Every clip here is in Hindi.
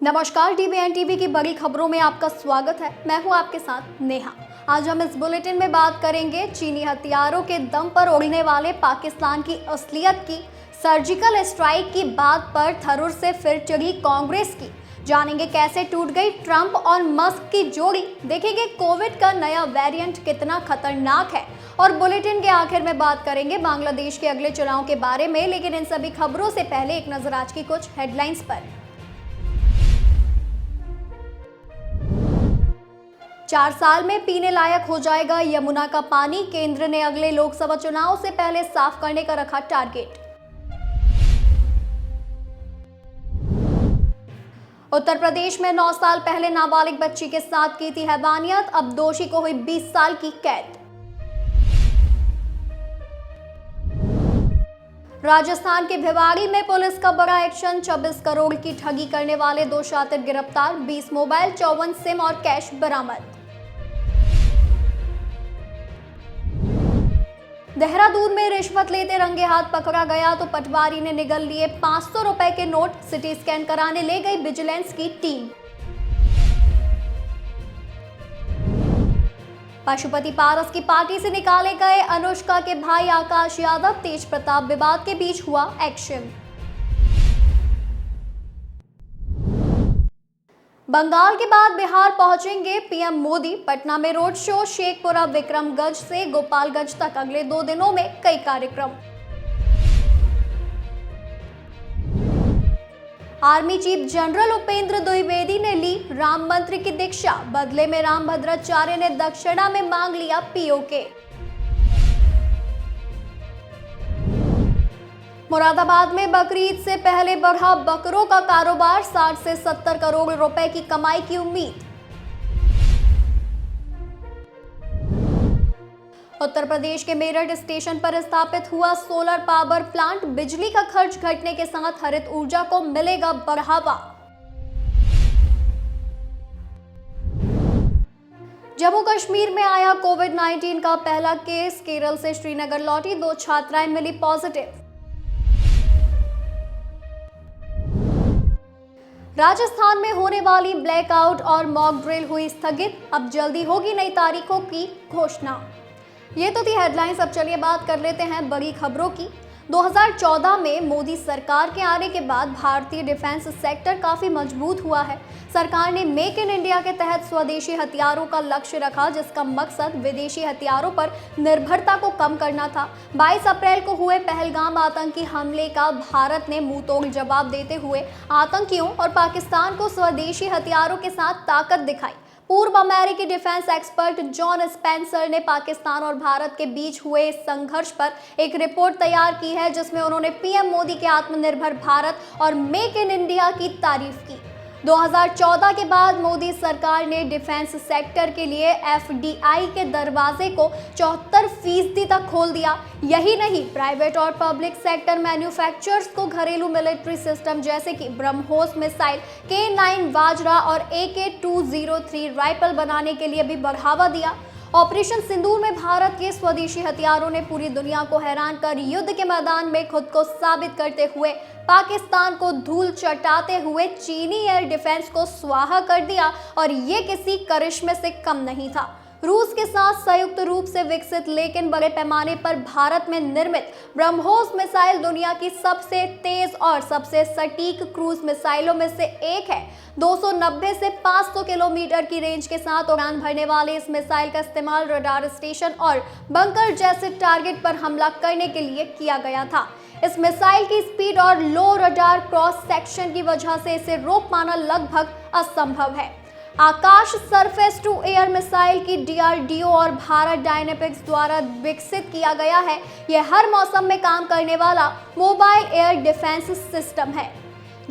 नमस्कार, टीवीएन टीवी की बड़ी खबरों में आपका स्वागत है। मैं हूं आपके साथ नेहा। आज हम इस बुलेटिन में बात करेंगे चीनी हथियारों के दम पर उड़ने वाले पाकिस्तान की असलियत की, सर्जिकल स्ट्राइक की बात पर थरूर से फिर चढ़ी कांग्रेस की, जानेंगे कैसे टूट गई ट्रंप और मस्क की जोड़ी, देखेंगे कोविड का नया वेरिएंट कितना खतरनाक है और बुलेटिन के आखिर में बात करेंगे बांग्लादेश के अगले चुनाव के बारे में। लेकिन इन सभी खबरों से पहले एक नजर आज की कुछ हेडलाइंस पर। 4 साल में पीने लायक हो जाएगा यमुना का पानी, केंद्र ने अगले लोकसभा चुनाव से पहले साफ करने का रखा टारगेट। उत्तर प्रदेश में 9 साल पहले नाबालिग बच्ची के साथ की थी हैवानियत, अब दोषी को हुई 20 साल की कैद। राजस्थान के भिवाड़ी में पुलिस का बड़ा एक्शन, 26 करोड़ की ठगी करने वाले 2 शातिर गिरफ्तार, 20 मोबाइल, 54 सिम और कैश बरामद। देहरादून में रिश्वत लेते रंगे हाथ पकड़ा गया तो पटवारी ने निगल लिए 500 रुपए के नोट, सिटी स्कैन कराने ले गई विजिलेंस की टीम। पशुपति पारस की पार्टी से निकाले गए अनुष्का के भाई आकाश यादव, तेज प्रताप विवाद के बीच हुआ एक्शन। बंगाल के बाद बिहार पहुंचेंगे पीएम मोदी, पटना में रोड शो, शेखपुरा विक्रमगंज से गोपालगंज तक अगले 2 दिनों में कई कार्यक्रम। Army chief general Upendra Dwivedi ने ली राम मंत्र की दीक्षा, बदले में रामभद्राचार्य ने दक्षिणा में मांग लिया पीओके। मुरादाबाद में बकरीद से पहले बढ़ा बकरों का कारोबार, 60 से 70 करोड़ रुपए की कमाई की उम्मीद। उत्तर प्रदेश के मेरठ स्टेशन पर स्थापित हुआ सोलर पावर प्लांट, बिजली का खर्च घटने के साथ हरित ऊर्जा को मिलेगा बढ़ावा। जम्मू कश्मीर में आया कोविड-19 का पहला केस, केरल से श्रीनगर लौटी 2 छात्राएं मिली पॉजिटिव। राजस्थान में होने वाली ब्लैकआउट और मॉक ड्रिल हुई स्थगित, अब जल्दी होगी नई तारीखों की घोषणा। ये तो थी हेडलाइंस। अब चलिए बात कर लेते हैं बड़ी खबरों की। 2014 में मोदी सरकार के आने के बाद भारतीय डिफेंस सेक्टर काफी मजबूत हुआ है। सरकार ने मेक इन इंडिया के तहत स्वदेशी हथियारों का लक्ष्य रखा, जिसका मकसद विदेशी हथियारों पर निर्भरता को कम करना था। 22 अप्रैल को हुए पहलगाम आतंकी हमले का भारत ने मुंहतोड़ जवाब देते हुए आतंकियों और पाकिस्तान को स्वदेशी हथियारों के साथ ताकत दिखाई। पूर्व अमेरिकी डिफेंस एक्सपर्ट जॉन स्पेंसर ने पाकिस्तान और भारत के बीच हुए संघर्ष पर एक रिपोर्ट तैयार की है, जिसमें उन्होंने पीएम मोदी के आत्मनिर्भर भारत और मेक इन इंडिया की तारीफ की। 2014 के बाद मोदी सरकार ने डिफेंस सेक्टर के लिए एफडीआई के दरवाजे को 74% तक खोल दिया। यही नहीं, प्राइवेट और पब्लिक सेक्टर मैन्युफैक्चरर्स को घरेलू मिलिट्री सिस्टम जैसे कि ब्रह्मोस मिसाइल, K9 वाजरा और AK-203 राइफल बनाने के लिए भी बढ़ावा दिया। ऑपरेशन सिंदूर में भारत के स्वदेशी हथियारों ने पूरी दुनिया को हैरान कर युद्ध के मैदान में खुद को साबित करते हुए पाकिस्तान को धूल चटाते हुए चीनी एयर डिफेंस को स्वाहा कर दिया, और ये किसी करिश्मे से कम नहीं था। रूस के साथ संयुक्त रूप से विकसित लेकिन बड़े पैमाने पर भारत में निर्मित ब्रह्मोस मिसाइल दुनिया की सबसे तेज और सबसे सटीक क्रूज मिसाइलों में से एक है। 290 से 500 किलोमीटर की रेंज के साथ उड़ान भरने वाले इस मिसाइल का इस्तेमाल रडार स्टेशन और बंकर जैसे टारगेट पर हमला करने के लिए किया गया था। इस मिसाइल की स्पीड और लो रडार क्रॉस सेक्शन की वजह से इसे रोक पाना लगभग असंभव है। आकाश सरफेस टू एयर मिसाइल की डीआरडीओ और भारत डायनेमिक्स द्वारा विकसित किया गया है। यह हर मौसम में काम करने वाला मोबाइल एयर डिफेंस सिस्टम है,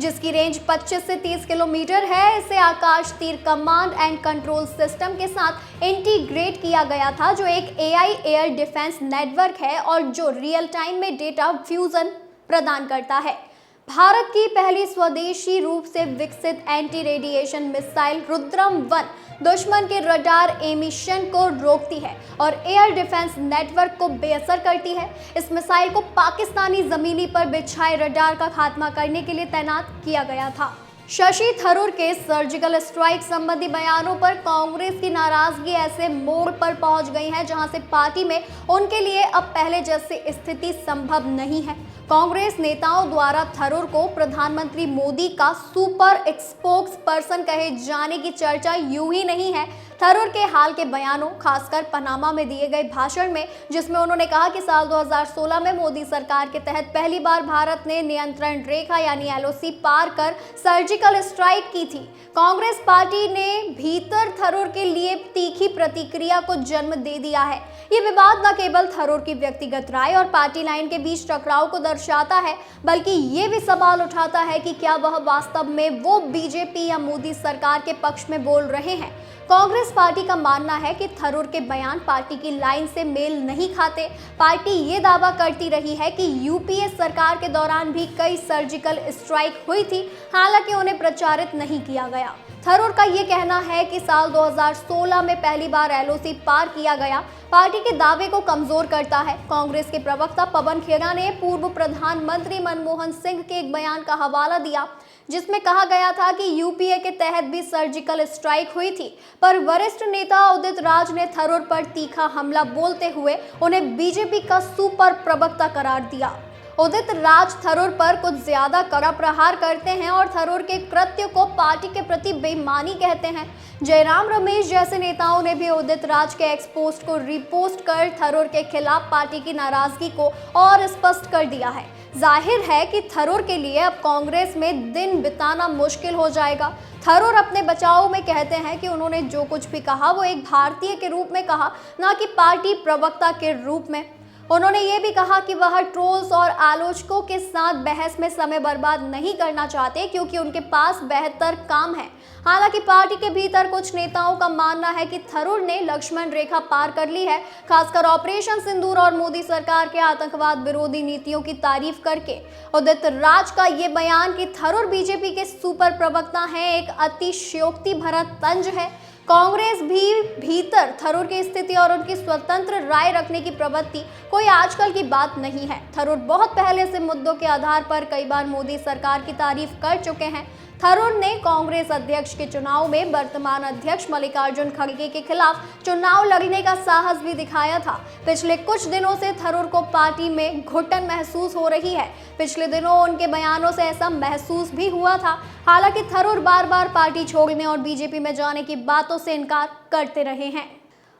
जिसकी रेंज 25 से 30 किलोमीटर है। इसे आकाश तीर कमांड एंड कंट्रोल सिस्टम के साथ इंटीग्रेट किया गया था, जो एक एआई एयर डिफेंस नेटवर्क है और जो रियल टाइम में डेटा फ्यूजन प्रदान करता है। भारत की पहली स्वदेशी रूप से विकसित एंटी रेडिएशन मिसाइल रुद्रम-1 दुश्मन के रडार एमिशन को रोकती है और एयर डिफेंस नेटवर्क को बेअसर करती है। इस मिसाइल को पाकिस्तानी जमीनी पर बिछाए रडार का खात्मा करने के लिए तैनात किया गया था। शशि थरूर के सर्जिकल स्ट्राइक संबंधी बयानों पर कांग्रेस की नाराजगी ऐसे मोड़ पर पहुंच गई है जहां से पार्टी में उनके लिए अब पहले जैसी स्थिति संभव नहीं है। कांग्रेस नेताओं द्वारा थरूर को प्रधानमंत्री मोदी का सुपर स्पोक्स पर्सन कहे जाने की चर्चा यूं ही नहीं है। थरूर के हाल के बयानों, खासकर पनामा में दिए गए भाषण में, जिसमें उन्होंने कहा कि साल 2016 में मोदी सरकार के तहत पहली बार भारत ने नियंत्रण रेखा यानी एलओसी पार कर सर्जिकल स्ट्राइक की थी। कांग्रेस पार्टी ने भीतर थरूर के लिए तीखी प्रतिक्रिया को जन्म दे दिया है। ये विवाद न केवल थरूर की व्यक्तिगत राय और पार्टी लाइन के बीच टकराव को दर्शाता है, बल्कि ये भी सवाल उठाता है कि क्या वह वास्तव में वो बीजेपी या मोदी सरकार के पक्ष में बोल रहे हैं। कांग्रेस पार्टी का मानना है कि थरूर के बयान पार्टी की लाइन से मेल नहीं खाते। पार्टी ये दावा करती रही है कि यूपीए सरकार के दौरान भी कई सर्जिकल स्ट्राइक हुई थी, हालांकि उन्हें प्रचारित नहीं किया गया। थरूर का ये कहना है कि साल 2016 में पहली बार एलओसी पार किया गया पार्टी के दावे को कमजोर करता है। कांग्रेस के प्रवक्ता पवन खेड़ा ने पूर्व प्रधानमंत्री मनमोहन सिंह के एक बयान का हवाला दिया, जिसमें कहा गया था कि यूपीए के तहत भी सर्जिकल स्ट्राइक हुई थी, पर वरिष्ठ नेता उदित राज ने थरूर पर तीखा हमला बोलते हुए उन्हें बीजेपी का सुपर प्रवक्ता करार दिया। उदित राज थरूर पर कुछ ज्यादा कड़ा प्रहार करते हैं और थरूर के कृत्य को पार्टी के प्रति बेईमानी कहते हैं। जयराम रमेश जैसे नेताओं ने भी उदित राज के एक्सपोस्ट को रिपोस्ट कर थरूर के खिलाफ पार्टी की नाराजगी को और स्पष्ट कर दिया है। जाहिर है कि थरूर के लिए अब कांग्रेस में दिन बिताना मुश्किल हो जाएगा। थरूर अपने बचाव में कहते हैं कि उन्होंने जो कुछ भी कहा वो एक भारतीय के रूप में कहा, न कि पार्टी प्रवक्ता के रूप में। उन्होंने ये भी कहा कि वह ट्रोल्स और आलोचकों के साथ बहस में समय बर्बाद नहीं करना चाहते, क्योंकि उनके पास बेहतर काम है। हालांकि पार्टी के भीतर कुछ नेताओं का मानना है कि थरूर ने लक्ष्मण रेखा पार कर ली है, खासकर ऑपरेशन सिंदूर और मोदी सरकार के आतंकवाद विरोधी नीतियों की तारीफ करके। उदित राज का ये बयान कि थरूर बीजेपी के सुपर प्रवक्ता हैं एक अतिशयोक्ति भरा तंज है। कांग्रेस भी भीतर थरूर की स्थिति और उनकी स्वतंत्र राय रखने की प्रवृत्ति कोई आजकल की बात नहीं है। थरूर बहुत पहले से मुद्दों के आधार पर कई बार मोदी सरकार की तारीफ कर चुके हैं। थरूर ने कांग्रेस अध्यक्ष के चुनाव में वर्तमान अध्यक्ष मल्लिकार्जुन खड़गे के खिलाफ चुनाव लड़ने का साहस भी दिखाया था। पिछले कुछ दिनों से थरूर को पार्टी में घुटन महसूस हो रही है। पिछले दिनों उनके बयानों से ऐसा महसूस भी हुआ था। हालांकि थरूर बार बार पार्टी छोड़ने और बीजेपी में जाने की बातों से इनकार करते रहे हैं।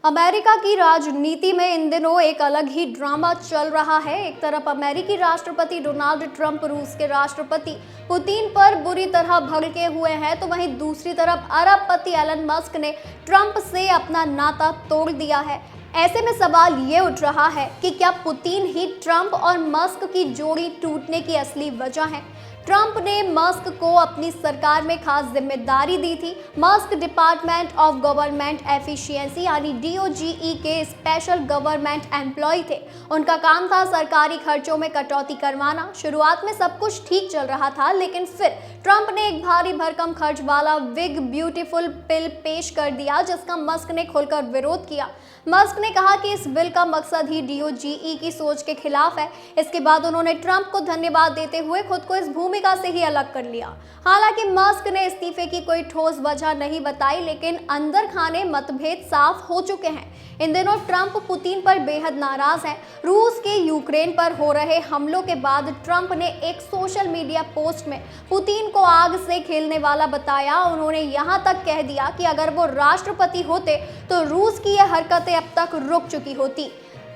अमेरिका की राजनीति में इन दिनों एक अलग ही ड्रामा चल रहा है। एक तरफ अमेरिकी राष्ट्रपति डोनाल्ड ट्रंप रूस के राष्ट्रपति पुतिन पर बुरी तरह भड़के हुए हैं, तो वहीं दूसरी तरफ अरबपति एलन मस्क ने ट्रंप से अपना नाता तोड़ दिया है। ऐसे में सवाल ये उठ रहा है कि क्या पुतिन ही ट्रंप और मस्क की जोड़ी टूटने की असली वजह है। ट्रंप ने मस्क को अपनी सरकार में खास जिम्मेदारी दी थी। Musk department of government efficiency यानी DOGE के स्पेशल गवर्नमेंट एम्प्लॉय थे। उनका काम था सरकारी खर्चों में कटौती करवाना। शुरुआत में सब कुछ ठीक चल रहा था, लेकिन फिर ट्रंप ने एक भारी भरकम खर्च वाला बिग ब्यूटीफुल बिल पेश कर दिया, जिसका मस्क ने खुलकर विरोध किया। मस्क ने कहा कि इस बिल का मकसद ही DOGE की सोच के खिलाफ है। इसके बाद उन्होंने ट्रंप को धन्यवाद देते हुए खुद को इस भूमिका से ही अलग कर लिया। हालांकि मस्क ने इस्तीफे की कोई ठोस वजह नहीं बताई, लेकिन अंदर खाने मतभेद साफ हो चुके हैं। इन दिनों ट्रंप पुतिन पर बेहद नाराज हैं। रूस के यूक्रेन पर हो रहे हमलों के बाद ट्रंप ने एक सोशल मीडिया पोस्ट में पुतिन को आग से खेलने वाला बताया। उन्होंने यहाँ तक कह दिया कि अगर वो राष्ट्रपति होते तो रूस की ये हरकतें अब तक रुक चुकी होती।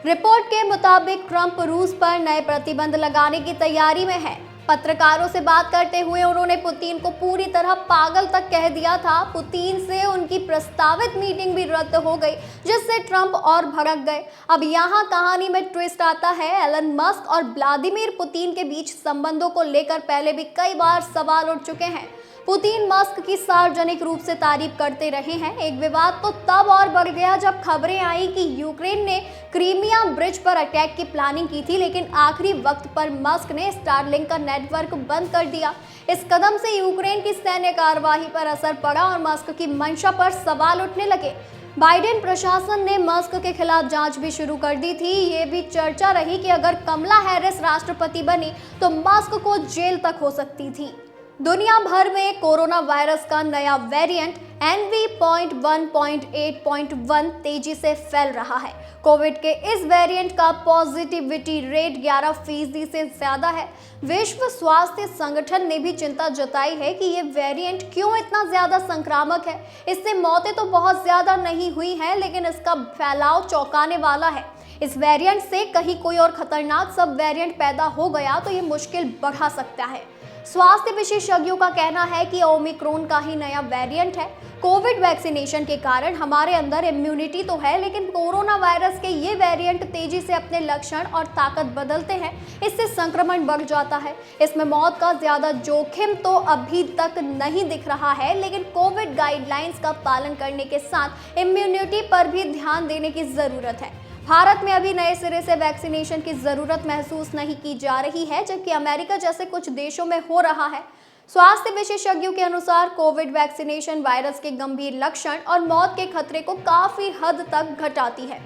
रिपोर्ट के मुताबिक ट्रंप रूस पर नए प्रतिबंध लगाने की तैयारी में है। पत्रकारों से बात करते हुए उन्होंने पुतिन को पूरी तरह पागल तक कह दिया था। पुतिन से उनकी प्रस्तावित मीटिंग भी रद्द हो गई, जिससे ट्रंप और भड़क गए। अब यहाँ कहानी में ट्विस्ट आता है। एलन मस्क और व्लादिमीर पुतिन के बीच संबंधों को लेकर पहले भी कई बार सवाल उठ चुके हैं। पुतिन मस्क की सार्वजनिक रूप से तारीफ करते रहे हैं। एक विवाद तो तब और बढ़ गया जब खबरें आई कि यूक्रेन ने क्रीमिया ब्रिज पर अटैक की प्लानिंग की थी, लेकिन आखिरी वक्त पर मस्क ने स्टारलिंक का नेटवर्क बंद कर दिया। इस कदम से यूक्रेन की सैन्य कार्यवाही पर असर पड़ा और मस्क की मंशा पर सवाल उठने लगे। बाइडेन प्रशासन ने मस्क के खिलाफ जांच भी शुरू कर दी थी। ये भी चर्चा रही कि अगर कमला हैरिस राष्ट्रपति बनी तो मस्क को जेल तक हो सकती थी। दुनिया भर में कोरोना वायरस का नया वेरिएंट NV.1.8.1 तेजी से फैल रहा है। कोविड के इस वेरिएंट का पॉजिटिविटी रेट 11% से ज्यादा है। विश्व स्वास्थ्य संगठन ने भी चिंता जताई है कि ये वेरिएंट क्यों इतना ज्यादा संक्रामक है। इससे मौतें तो बहुत ज्यादा नहीं हुई हैं, लेकिन इसका फैलाव चौंकाने वाला है। इस वेरिएंट से कहीं कोई और खतरनाक सब वेरिएंट पैदा हो गया तो ये मुश्किल बढ़ा सकता है। स्वास्थ्य विशेषज्ञों का कहना है कि ओमिक्रॉन का ही नया वेरिएंट है। कोविड वैक्सीनेशन के कारण हमारे अंदर इम्यूनिटी तो है, लेकिन कोरोना वायरस के ये वेरिएंट तेजी से अपने लक्षण और ताकत बदलते हैं। इससे संक्रमण बढ़ जाता है। इसमें मौत का ज्यादा जोखिम तो अभी तक नहीं दिख रहा है, लेकिन कोविड गाइडलाइंस का पालन करने के साथ इम्यूनिटी पर भी ध्यान देने की जरूरत है। भारत में अभी नए सिरे से वैक्सीनेशन की जरूरत महसूस नहीं की जा रही है, जबकि अमेरिका जैसे कुछ देशों में हो रहा है। स्वास्थ्य विशेषज्ञों के अनुसार कोविड वैक्सीनेशन वायरस के गंभीर लक्षण और मौत के खतरे को काफी हद तक घटाती है।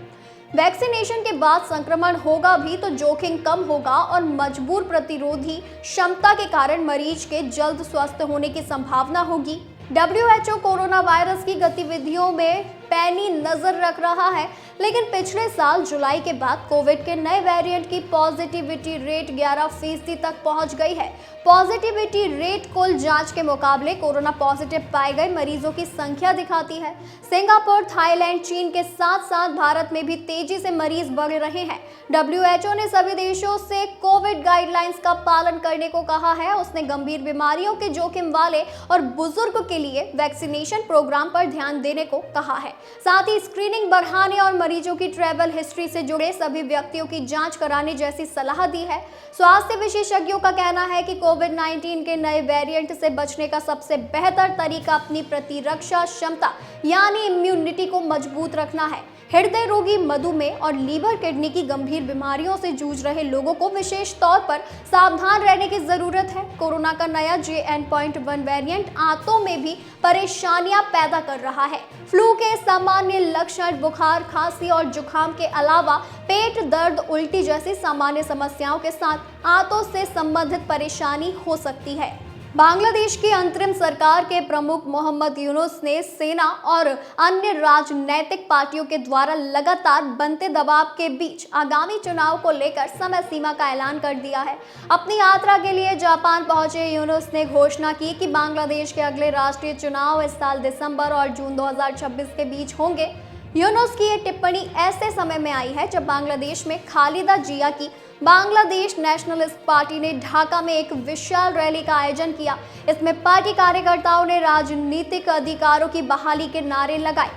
वैक्सीनेशन के बाद संक्रमण होगा भी तो जोखिम कम होगा और मजबूत प्रतिरोधी क्षमता के कारण मरीज के जल्द स्वस्थ होने की संभावना होगी। WHO कोरोना वायरस की गतिविधियों में पैनी नजर रख रहा है, लेकिन पिछले साल जुलाई के बाद कोविड के नए वेरिएंट की पॉजिटिविटी रेट 11% तक पहुंच गई है। पॉजिटिविटी रेट कुल जांच के मुकाबले कोरोना पॉजिटिव पाए गए मरीजों की संख्या दिखाती है। सिंगापुर, थाईलैंड, चीन के साथ साथ भारत में भी तेजी से मरीज बढ़ रहे हैं। WHO ने सभी देशों से कोविड गाइडलाइंस का पालन करने को कहा है। उसने गंभीर बीमारियों के जोखिम वाले और बुजुर्ग के लिए वैक्सीनेशन प्रोग्राम पर ध्यान देने को कहा है। साथ ही स्क्रीनिंग बढ़ाने और मरीजों की ट्रैवल हिस्ट्री से जुड़े सभी व्यक्तियों की जांच कराने जैसी सलाह दी है। स्वास्थ्य विशेषज्ञों का कहना है कि कोविड-19 के नए वेरिएंट से बचने का सबसे बेहतर तरीका अपनी प्रतिरक्षा क्षमता यानी इम्यूनिटी को मजबूत रखना है। हृदय रोगी, मधुमेह और लीवर किडनी की गंभीर बीमारियों से जूझ रहे लोगों को विशेष तौर पर सावधान रहने की जरूरत है। कोरोना का नया JN.1 वेरिएंट आंतों में भी परेशानियां पैदा कर रहा है। फ्लू के सामान्य लक्षण बुखार, खांसी और जुकाम के अलावा पेट दर्द, उल्टी जैसी सामान्य समस्याओं के साथ आंतों से संबंधित परेशानी हो सकती है। बांग्लादेश की अंतरिम सरकार के प्रमुख मोहम्मद यूनुस ने सेना और अन्य राजनैतिक पार्टियों के द्वारा लगातार बनते दबाव के बीच आगामी चुनाव को लेकर समय सीमा का ऐलान कर दिया है। अपनी यात्रा के लिए जापान पहुंचे यूनुस ने घोषणा की कि बांग्लादेश के अगले राष्ट्रीय चुनाव इस साल दिसंबर और जून 2026 के बीच होंगे। यूनुस की ये टिप्पणी ऐसे समय में आई है जब बांग्लादेश में खालिदा जिया की बांग्लादेश नेशनलिस्ट पार्टी ने ढाका में एक विशाल रैली का आयोजन किया। इसमें पार्टी कार्यकर्ताओं ने राजनीतिक अधिकारों की बहाली के नारे लगाए।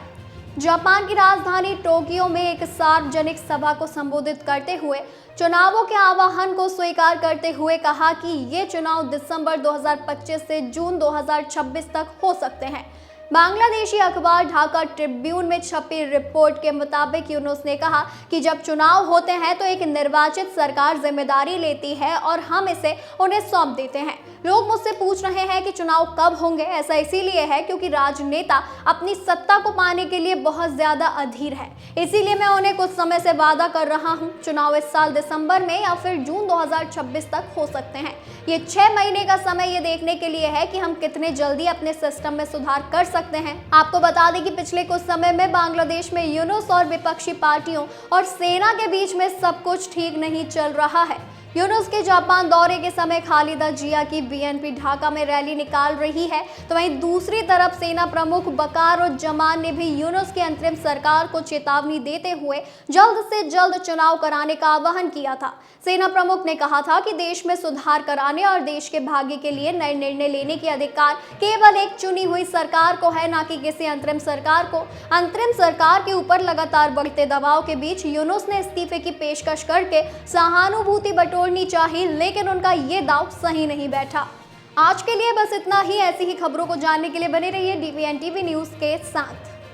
जापान की राजधानी टोक्यो में एक सार्वजनिक सभा को संबोधित करते हुए चुनावों के आह्वान को स्वीकार करते हुए कहा कि ये चुनाव दिसंबर 2025 से जून 2026 तक हो सकते हैं। बांग्लादेशी अखबार ढाका ट्रिब्यून में छपी रिपोर्ट के मुताबिक यूनुस ने कहा कि जब चुनाव होते हैं तो एक निर्वाचित सरकार जिम्मेदारी लेती है और हम इसे उन्हें सौंप देते हैं। लोग मुझसे पूछ रहे हैं कि चुनाव कब होंगे। ऐसा इसीलिए है क्योंकि राजनेता अपनी सत्ता को पाने के लिए बहुत ज्यादा अधीर है, इसीलिए मैं उन्हें कुछ समय से वादा कर रहा हूं। चुनाव इस साल दिसंबर में या फिर जून 2026 तक हो सकते हैं। ये 6 महीने का समय ये देखने के लिए है कि हम कितने जल्दी अपने सिस्टम में सुधार कर सकते हैं। आपको बता दें कि पिछले कुछ समय में बांग्लादेश में यूनुस और विपक्षी पार्टियों और सेना के बीच में सब कुछ ठीक नहीं चल रहा है। यूनुस के जापान दौरे के समय खालिदा जिया की BNP ढाका में रैली निकाल रही है, तो वहीं दूसरी तरफ सेना प्रमुख वकारुज्जमान ने भी यूनुस की अंतरिम सरकार को चेतावनी देते हुए जल्द से जल्द चुनाव कराने का आह्वान किया था। सेना प्रमुख ने कहा था कि देश में सुधार कराने और देश के भाग्य के लिए नए निर्णय लेने की अधिकार केवल एक चुनी हुई सरकार को है, न कि किसी अंतरिम सरकार को। अंतरिम सरकार के ऊपर लगातार बढ़ते दबाव के बीच यूनुस ने इस्तीफे की पेशकश करके सहानुभूति बटोरनी चाहिए, लेकिन उनका ये दाव सही नहीं बैठा। आज के लिए बस इतना ही। ऐसी ही खबरों को जानने के लिए बने रहिए DVN TV न्यूज के साथ।